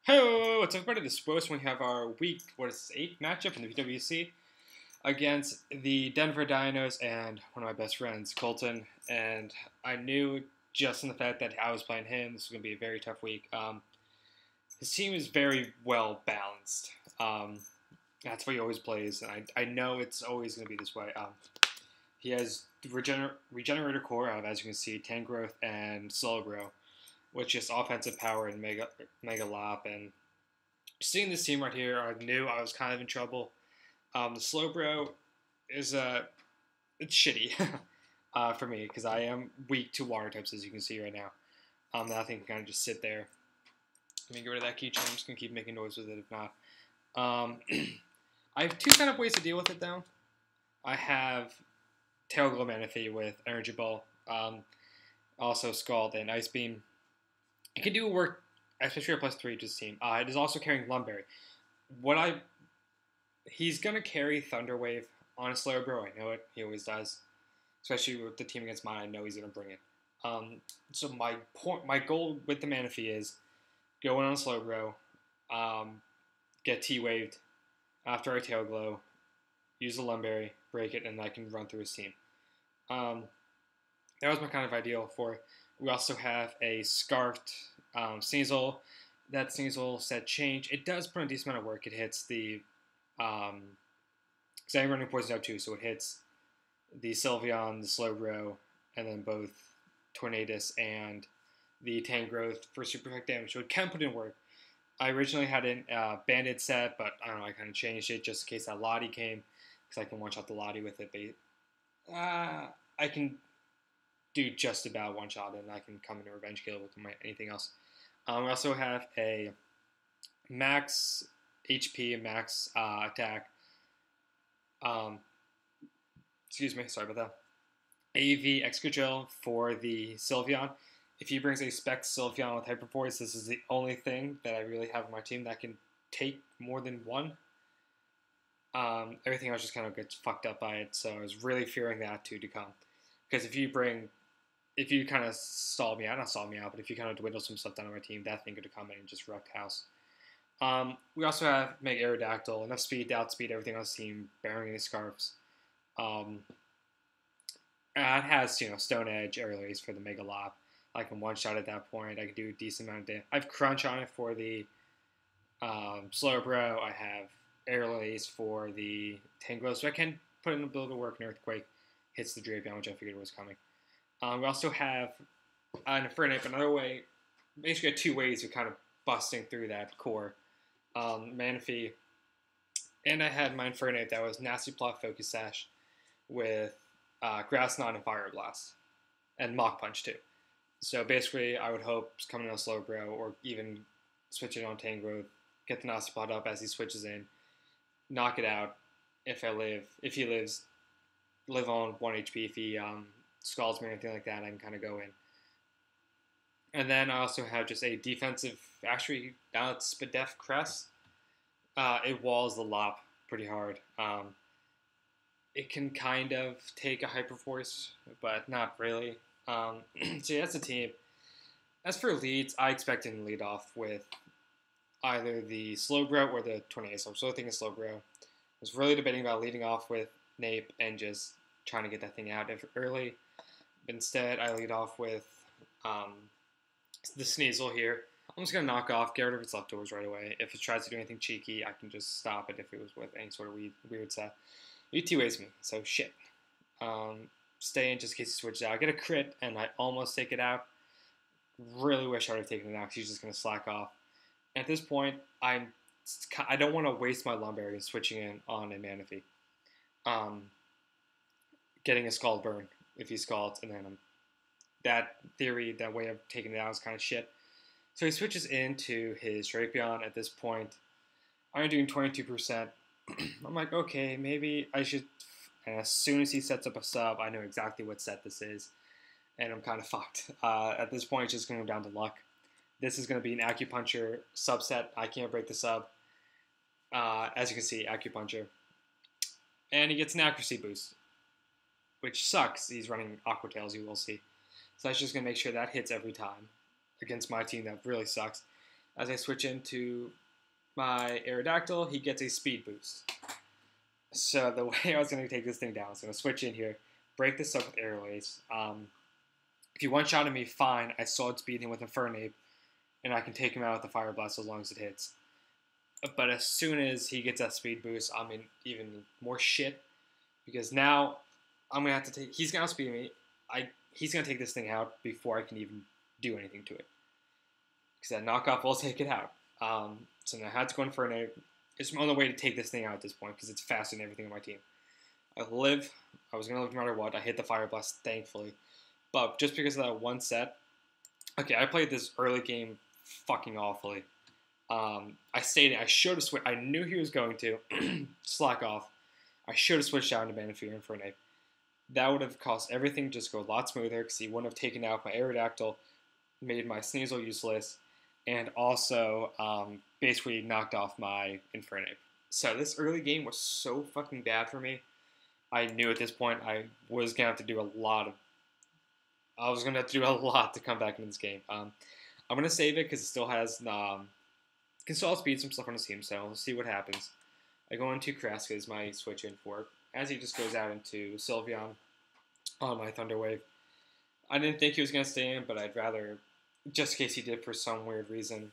Hey, what's up, everybody? This is Bros. We have our week, 8 matchup in the PWC against the Denver Deinos and one of my best friends, Colton. And I knew just in the fact that I was playing him, this was going to be a very tough week. His team is very well balanced. That's what he always plays, and I know it's always going to be this way. He has Regenerator Core of, as you can see, Tank Growth and Slow Grow, which is offensive power and Mega Lop. And seeing this team right here, I knew I was kind of in trouble. The Slow Bro is it's shitty for me because I am weak to water types, as you can see right now. That thing can kind of just sit there. Let me get rid of that keychain. I'm just gonna keep making noise with it if not. I have two kind of ways to deal with it though. I have Tail Glow Manaphy with Energy Ball, also Scald and Ice Beam. It can do work, especially at +3 to this team. It is also carrying Lumberry. He's gonna carry Thunder Wave on a Slow Bro. I know it. He always does. Especially with the team against mine, I know he's gonna bring it. So my goal with the Manaphy is go in on a Slow Bro, get T-Waved after I Tail Glow, use the Lumberry, break it, and I can run through his team. That was my kind of ideal for it. We also have a Scarfed Sneasel. That Sneasel set change. It does put in a decent amount of work. It hits the... because I'm running Poison out too, so it hits the Sylveon, the Slowbro, and then both Tornadus and the Tank Growth for super effect damage. So it can put in work. I originally had a Bandit set, but I don't know, I kind of changed it just in case that Lottie came, because I can one-shot the Lottie with it. But I can do just about one-shot, and I can come in a Revenge Kill with anything else. We also have a max HP and max attack. Excuse me, sorry about that. AV Excadrill for the Sylveon. If he brings a Spec Sylveon with Hyper Force, this is the only thing that I really have on my team that can take more than one. Everything else just kind of gets fucked up by it, so I was really fearing that to come. Because if you kind of stall me out, not stall me out, but if you kind of dwindle some stuff down on my team, that thing could come in and just wreck house. We also have Mega Aerodactyl, enough speed to outspeed everything on the team, bearing any scarves. It has, Stone Edge, Air Release for the Mega Lop. I can one-shot at that point. I can do a decent amount of damage. I have Crunch on it for the Slowbro. I have Air Release for the Tango, so I can put in a bit of work. An Earthquake hits the Drapion, which I figured was coming. We also have an Infernape, another way, basically 2 ways of kind of busting through that core. Manaphy, and I had my Infernape that was Nasty Plot Focus Sash with Grass Knot and Fire Blast, and Mach Punch too. So basically, I would hope coming on Slow Bro or even switching on Tangrowth, get the Nasty Plot up as he switches in, knock it out. If he lives, live on 1 HP. If he scalds me or anything like that, I can kind of go in. And then I also have just a defensive, actually, now it's Spadef Crest. It walls the Lop pretty hard. It can kind of take a Hyper Force, but not really. So yeah, that's the team. As for leads, I expect him to lead off with either the Slowbro or the Tornado. So I'm still thinking Slowbro. I was really debating about leading off with Nape and just trying to get that thing out early. Instead, I lead off with the Sneasel here. I'm just going to knock off, get rid of its leftovers right away. If it tries to do anything cheeky, I can just stop it if it was with any sort of weird set. He T-Waves me, so shit. Stay in just in case he switches out. I get a crit, and I almost take it out. Really wish I would have taken it out because he's just going to slack off. At this point, I don't want to waste my Lumberry switching in on a Manaphy. Getting a Scald Burn if he scalds, and then that way of taking it out is kind of shit. So he switches into his Drapion at this point. I'm doing 22%. I'm like, okay, maybe I should. And as soon as he sets up a sub, I know exactly what set this is. And I'm kind of fucked. At this point, it's just going to go down to luck. This is going to be an Acupuncture subset. I can't break the sub. As you can see, Acupuncture. And he gets an accuracy boost, which sucks. He's running Aqua Tails, you will see. So that's just going to make sure that hits every time against my team. That really sucks. As I switch into my Aerodactyl, he gets a speed boost. So the way I was going to take this thing down, so I'm going to switch in here, break this up with Airlays. If you one-shotted me, fine. I still outspeed him with Infernape, and I can take him out with the Fire Blast as long as it hits. But as soon as he gets that speed boost, I'm in even more shit. Because now I'm going to have to take... He's going to outspeed me. He's going to take this thing out before I can even do anything to it. Because that knockoff will take it out. So now I had to go Infernape. It's my only way to take this thing out at this point because it's faster than everything on my team. I was going to live no matter what. I hit the Fire Blast, thankfully. But just because of that one set, okay, I played this early game fucking awfully. I should have switched. I knew he was going to slack off. I should have switched out into Manaphy and Infernape. That would have caused everything to just go a lot smoother because he wouldn't have taken out my Aerodactyl, made my Sneasel useless, and also basically knocked off my Infernape. So this early game was so fucking bad for me. I knew at this point I was going to have to do a lot to come back into this game. I'm going to save it because it still has can still speed some stuff on his team, so we'll see what happens. I go into Kreska as my switch in for, as he just goes out into Sylveon on my Thunder Wave. I didn't think he was going to stay in, but I'd rather, just in case he did for some weird reason,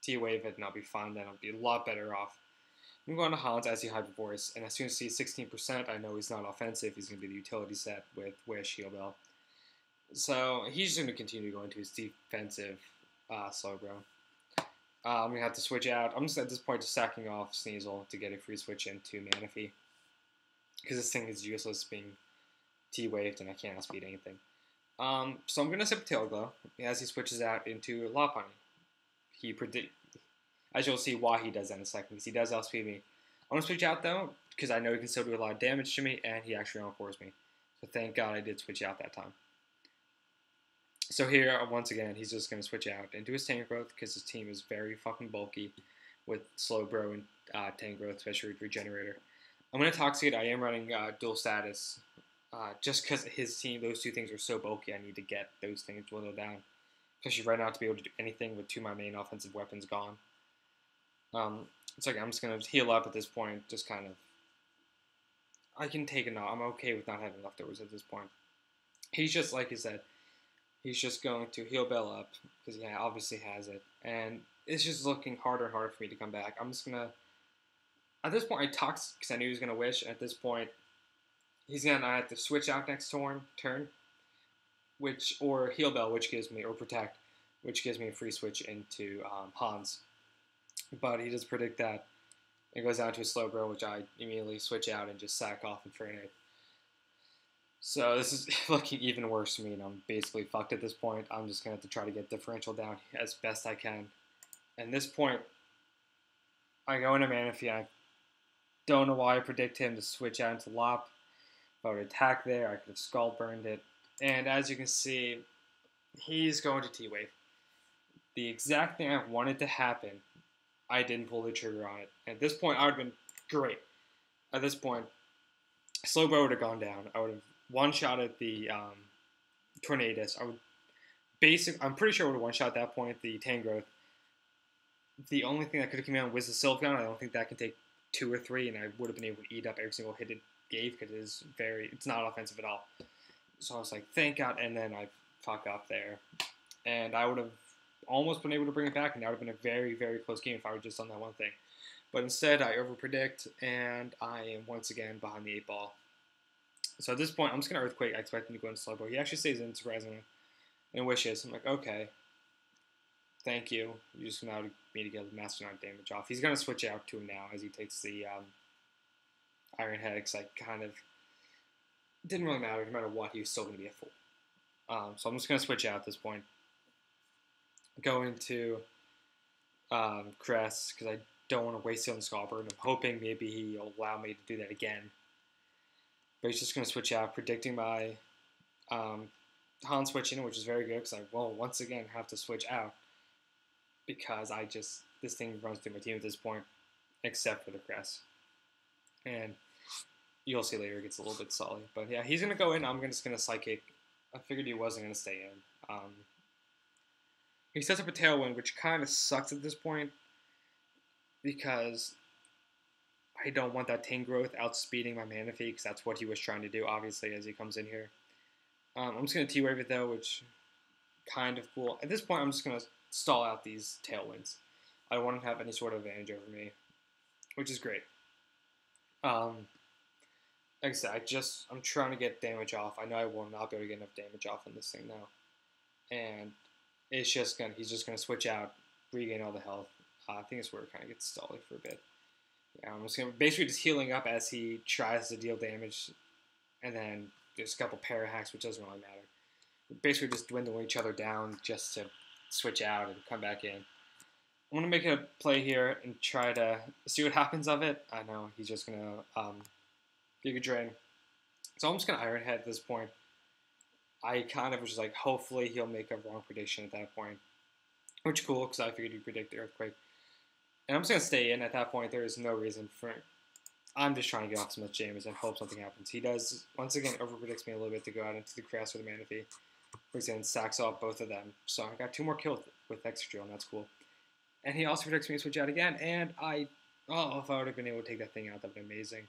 T-Wave it and I'll be fine then. I'll be a lot better off. I'm going to Hans as he Hyper Voice, and as soon as he's 16%, I know he's not offensive. He's going to be the utility set with Wish, Heal Bell. So he's just going to continue to go into his defensive Slowbro. I'm going to have to switch out. I'm just at this point just sacking off Sneasel to get a free switch into Manaphy. Because this thing is useless being T-Waved and I can't outspeed anything. So I'm going to sip Tail Glow as he switches out into Lopunny. As you'll see why he does that in a second, because he does outspeed me. I'm going to switch out though, because I know he can still do a lot of damage to me, and he actually encore me. So thank God I did switch out that time. So here, once again, he's just going to switch out into his Tangrowth, because his team is very fucking bulky with Slowbro and Tangrowth, especially with Regenerator. I'm going to Toxicate. I am running dual status, just because his team, those two things are so bulky, I need to get those things dwindled down. Especially right now to be able to do anything with two of my main offensive weapons gone. It's like I'm just going to heal up at this point, just kind of... I can take it off. I'm okay with not having leftovers at this point. He's just, like you said, he's just going to heal Bell up, because he obviously has it. And it's just looking harder and harder for me to come back. I'm just going to... At this point, I Tox, because I knew he was going to Wish. At this point, he's going to have to switch out next turn, or Heal Bell, which gives me, or Protect, which gives me a free switch into Hans. But he does predict that. It goes down to a Slowbro, which I immediately switch out and just sack off Infernape. So this is looking even worse for me, and I'm basically fucked at this point. I'm just going to have to try to get differential down as best I can. At this point, I go into Manaphy. I don't know why I predict him to switch out into Lop. If I would attack there, I could have Skull Burned it. And as you can see, he's going to T-Wave. The exact thing I wanted to happen, I didn't pull the trigger on it. At this point, I would have been great. At this point, Slowbro would have gone down. I would have one-shotted the Tornadus. I'm pretty sure I would have one-shot at that point the Tangrowth. The only thing that could have come out was the Sylveon. I don't think that can take 2 or 3, and I would have been able to eat up every single hit it gave because it's not offensive at all. So I was like, thank God, and then I fuck up there. And I would have almost been able to bring it back, and that would have been a very, very close game if I would have just done that one thing. But instead, I overpredict, and I am once again behind the 8 ball. So at this point, I'm just going to Earthquake. I expect him to go into Slowbro. He actually stays in, surprisingly, and wishes. I'm like, okay. Thank you. You just allowed me to get Master Knot damage off. He's going to switch out to him now as he takes the Iron Head, because I kind of... It didn't really matter. No matter what, he was still going to be a fool. So I'm just going to switch out at this point. Go into Crest, because I don't want to waste it on Scalper, and I'm hoping maybe he'll allow me to do that again. But he's just going to switch out, predicting my Han switching, which is very good, because I will once again have to switch out, because this thing runs through my team at this point, except for the Crest. And you'll see later it gets a little bit solid. But yeah, he's going to go in. I'm just going to Psychic. I figured he wasn't going to stay in. He sets up a tailwind, which kind of sucks at this point because I don't want that Tank growth outspeeding my mana fee because that's what he was trying to do, obviously, as he comes in here. I'm just going to T-Wave it, though, which kind of cool. At this point, I'm just going to stall out these tailwinds. I don't want him to have any sort of advantage over me, which is great. Like I said, I'm trying to get damage off. I know I will not be able to get enough damage off on this thing now. And he's just going to switch out, regain all the health. I think it's where it kind of gets stalling for a bit. Yeah, I'm just basically just healing up as he tries to deal damage, and then there's a couple para hacks, which doesn't really matter. We're basically just dwindling each other down just to switch out and come back in. I'm gonna make a play here and try to see what happens of it. I know he's just gonna Giga Drain, so I'm just gonna Iron Head at this point. I kind of was just like, hopefully he'll make a wrong prediction at that point, which is cool because I figured he'd predict the Earthquake. And I'm just going to stay in at that point. There is no reason for it. I'm just trying to get off so much damage and hope something happens. He does, once again, overpredicts me a little bit to go out into the Crest or the Manaphy. For example, sacks off both of them. So I got 2 more kills with Extra Drill, and that's cool. And he also predicts me to switch out again. And if I would have been able to take that thing out, that would be amazing.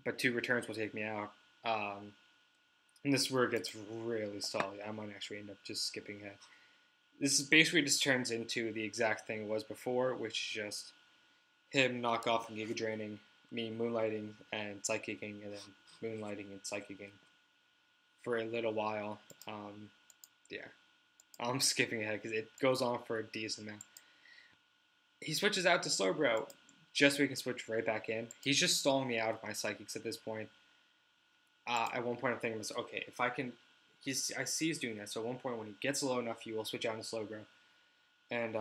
But 2 returns will take me out. And this is where it gets really stally. I might actually end up just skipping ahead. This is basically just turns into the exact thing it was before, which is just him knock off and Giga Draining, me Moonlighting and Psychicking, and then Moonlighting and Psychicking for a little while. Yeah, I'm skipping ahead because it goes on for a decent amount. He switches out to Slowbro just so he can switch right back in. He's just stalling me out of my Psychics at this point. At one point I'm thinking, okay, if I can... I see he's doing that, so at one point when he gets low enough, he will switch out into Slowbro. And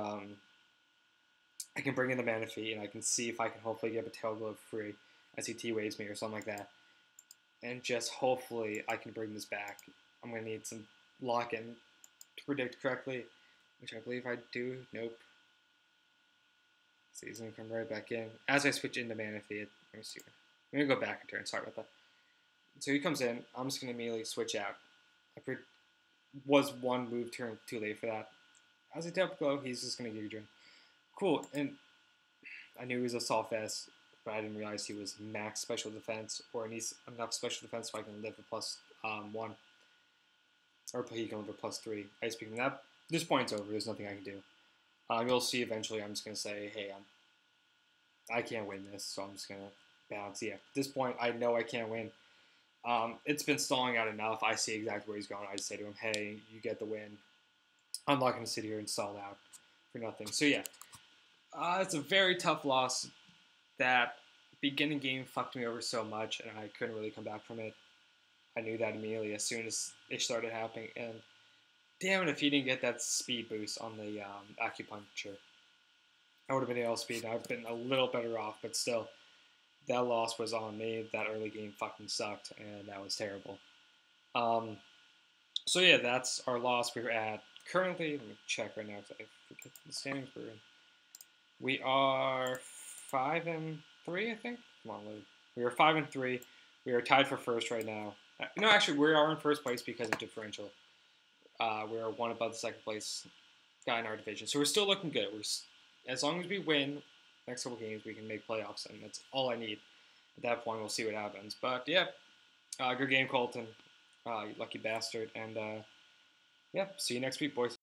I can bring in the Manaphy, and I can see if I can hopefully get a Tail Glove free as he T-Waves me or something like that. And just hopefully I can bring this back. I'm going to need some lock-in to predict correctly, which I believe I do. Nope. So he's going to come right back in. As I switch into Manaphy, let me see. I'm going to go back in turn. Sorry about that. So he comes in. I'm just going to immediately switch out. I was 1 move turn too late for that. As a Tail Glow, he's just going to Giga Drain. Cool. And I knew he was a Assault Vest, but I didn't realize he was max special defense, or needs enough special defense so I can live a +1. Or he can live a +3. Ice Beam. That this point's over. There's nothing I can do. You'll see eventually I'm just going to say, hey, I can't win this, so I'm just going to bounce. Yeah, at this point, I know I can't win. It's been stalling out enough. I see exactly where he's going. I just say to him, hey, you get the win. I'm not going to sit here and stall out for nothing. So, yeah. It's a very tough loss. That beginning game fucked me over so much, and I couldn't really come back from it. I knew that immediately as soon as it started happening. And damn it, if he didn't get that speed boost on the Acupuncture, I would have been able to speed. I've been a little better off, but still. That loss was on me. That early game fucking sucked, and that was terrible. So yeah, that's our loss. We're at currently. Let me check right now because I forget the standings we're in. We are 5-3, I think. Come on, Lou. We are 5-3. We are tied for first right now. No, actually, we are in first place because of differential. We are 1 above the second place guy in our division, so we're still looking good. As long as we win next couple games, we can make playoffs, and that's all I need. At that point, we'll see what happens. But, yeah, good game, Colton. You lucky bastard. And, yeah, see you next week, boys.